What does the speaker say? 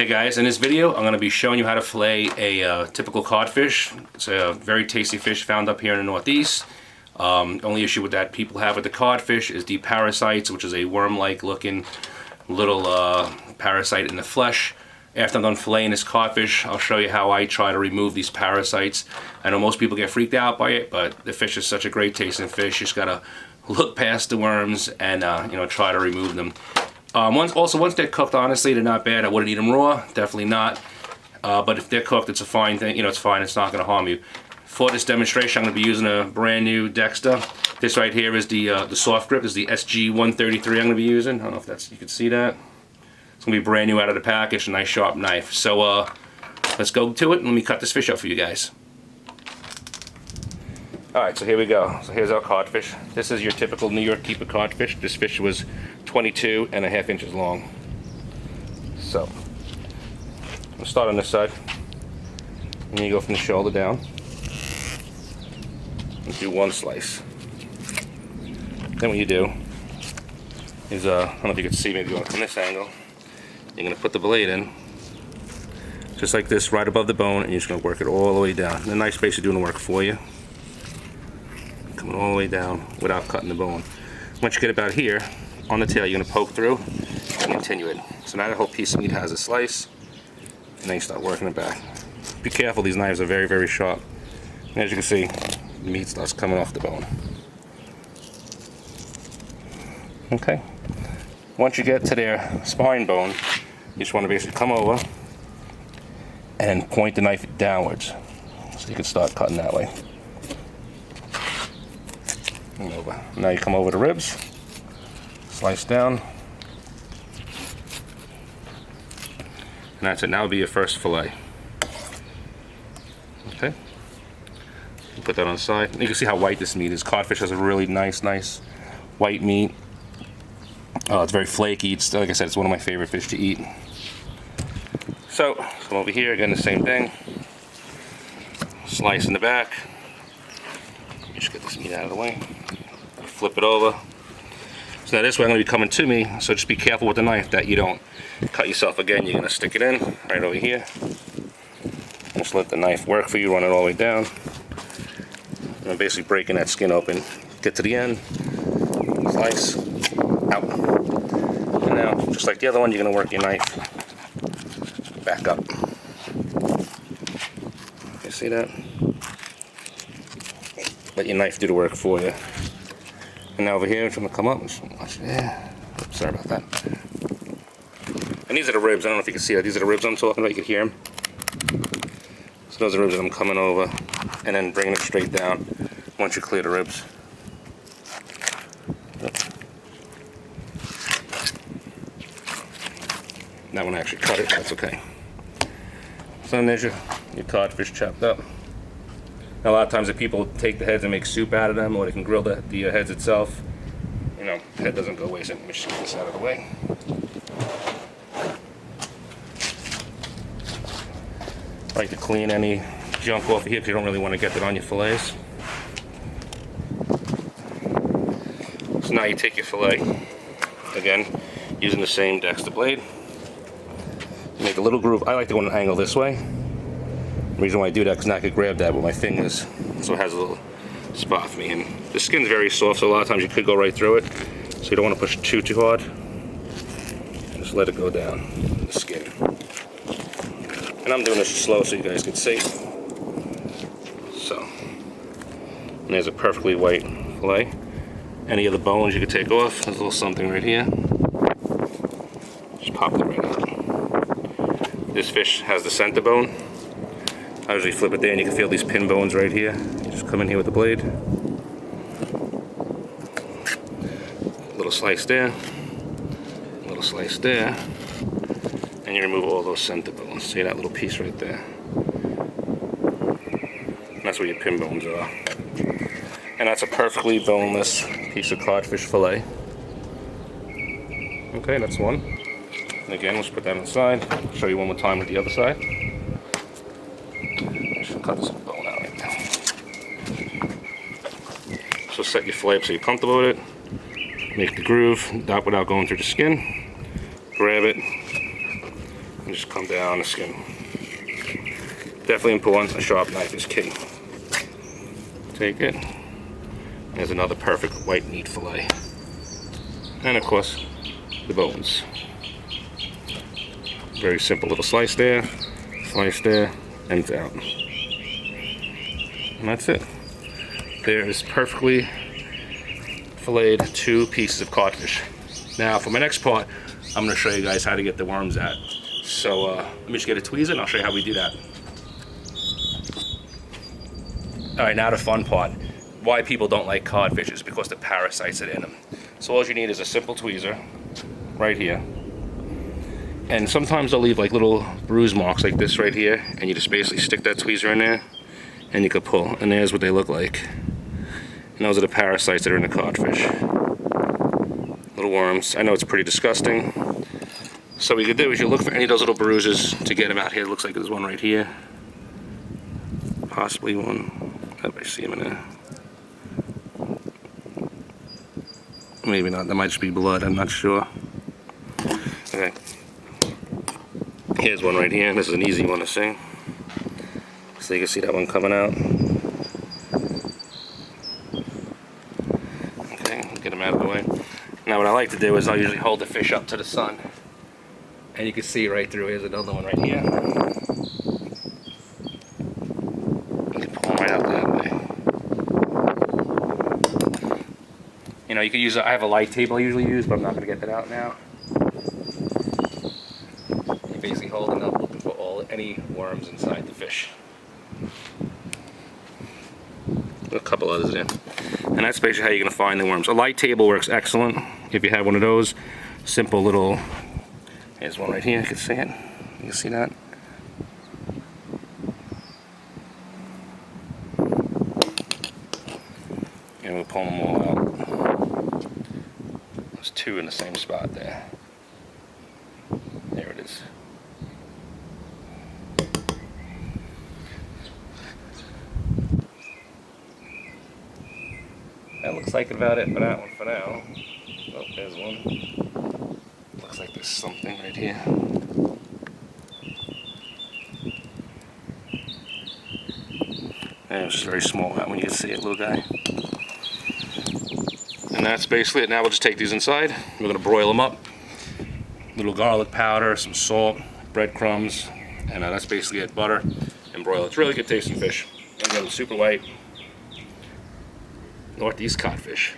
Hey guys, in this video I'm going to be showing you how to fillet a typical codfish. It's a very tasty fish found up here in the Northeast. Only issue with that people have with the codfish is the parasites, which is a worm-like looking little parasite in the flesh. After I'm done filleting this codfish, I'll show you how I try to remove these parasites. I know most people get freaked out by it, but the fish is such a great tasting fish. You just gotta look past the worms and try to remove them. Once they're cooked, honestly, they're not bad. I wouldn't eat them raw, definitely not. But if they're cooked, it's a fine thing. It's fine. It's not going to harm you. For this demonstration, I'm going to be using a brand new dexter. This right here is the soft grip. This is the SG-133 I'm going to be using. I don't know if you can see that. It's going to be brand new out of the package, a nice sharp knife. So let's go to it and let me cut this fish up for you guys. Alright, so here we go. So here's our codfish. This is your typical New York keeper codfish. This fish was 22.5 inches long. So, we'll start on this side. And you go from the shoulder down. And do one slice. Then what you do is, I don't know if you can see, maybe going from this angle. You're going to put the blade in, just like this, right above the bone, and you're just going to work it all the way down. And the knife's basically doing the work for you. Coming all the way down without cutting the bone. Once you get about here, on the tail, you're going to poke through and continue it. So now the whole piece of meat has a slice, and then you start working it back. Be careful, these knives are very, very sharp. And as you can see, the meat starts coming off the bone. Okay. Once you get to their spine bone, you just want to basically come over and point the knife downwards. So you can start cutting that way. And over. Now you come over the ribs, slice down, and that's it. Now will be your first fillet. Okay, you put that on the side. And you can see how white this meat is. Codfish has a really nice white meat. It's very flaky. It's, like I said, it's one of my favorite fish to eat. So come over here again, the same thing. Slice in the back. Just get this meat out of the way. Flip it over. So now this way I'm going to be coming to me, so just be careful with the knife that you don't cut yourself again. You're going to stick it in right over here. Just let the knife work for you, run it all the way down. And I'm basically breaking that skin open. Get to the end, slice, out. And now, just like the other one, you're going to work your knife back up. You see that? Let your knife do the work for you. And now over here, I'm going to come up. Yeah. Oops, sorry about that. And these are the ribs. I don't know if you can see that. These are the ribs I'm talking about. You can hear them. So those are the ribs that I'm coming over and then bringing it straight down once you clear the ribs. That one I actually cut it. That's okay. So then there's your codfish chopped up. Now, a lot of times if people take the heads and make soup out of them, or they can grill the heads itself, the head doesn't go away. So let me just get this out of the way. I like to clean any junk off of here because you don't really want to get that on your fillets. So now you take your fillet, again, using the same dexter blade. Make a little groove. I like to go on an angle this way. The reason why I do that is now I can grab that with my fingers, so it has a little spot for me. And the skin's very soft, so a lot of times you could go right through it. So you don't want to push it too hard. Just let it go down the skin. And I'm doing this slow so you guys can see. So, and there's a perfectly white fillet. Any of the bones you could take off. There's a little something right here. Just pop it right out. This fish has the center bone. I usually flip it there and you can feel these pin bones right here. You just come in here with the blade. A little slice there. A little slice there. And you remove all those center bones. See that little piece right there? And that's where your pin bones are. And that's a perfectly boneless piece of codfish fillet. Okay, that's one. And again, let's put that inside. I'll show you one more time with the other side. Cut this bone out right now. So set your fillet up so you're comfortable with it. Make the groove, without going through the skin. Grab it, And just come down the skin. Definitely important, a sharp knife is key. Take it. There's another perfect white meat fillet. And of course, the bones. Very simple little slice there, and it's out. And that's it. There is perfectly filleted 2 pieces of codfish. Now for my next part, I'm going to show you guys how to get the worms out. So let me just get a tweezer and I'll show you how we do that. Alright, now the fun part. Why people don't like codfish is because the parasites are in them. So all you need is a simple tweezer right here. And sometimes they'll leave like little bruise marks like this right here, and you just basically stick that tweezer in there and you can pull, and there's what they look like. And those are the parasites that are in the codfish. Little worms. I know it's pretty disgusting. So what you can do is you look for any of those little bruises to get them out here. It looks like there's one right here. Possibly one. I see him in there. Maybe not. That might just be blood. I'm not sure. Okay. Here's one right here. This is an easy one to see. So you can see that one coming out. Okay, get them out of the way. Now what I like to do is I'll usually hold the fish up to the sun. And you can see right through. Here's another one right here. You can pull them right out that way. You know, you can use, I have a light table I usually use, but I'm not going to get that out now. You're basically holding up, looking for any worms inside the fish. A couple others there. And that's basically how you're going to find the worms. A light table works excellent if you have one of those. Simple little, here's one right here, you can see it. You can see that. And we'll pull them all out. There's 2 in the same spot there. There it is. That looks like about it for that one for now. Oh, there's one. Looks like there's something right here. And it's just very small, that one you can see it, little guy. And that's basically it. Now we'll just take these inside. We're going to broil them up. Little garlic powder, some salt, breadcrumbs, and that's basically it. Butter and broil. It's really good tasting fish. Again, super white Northeast codfish.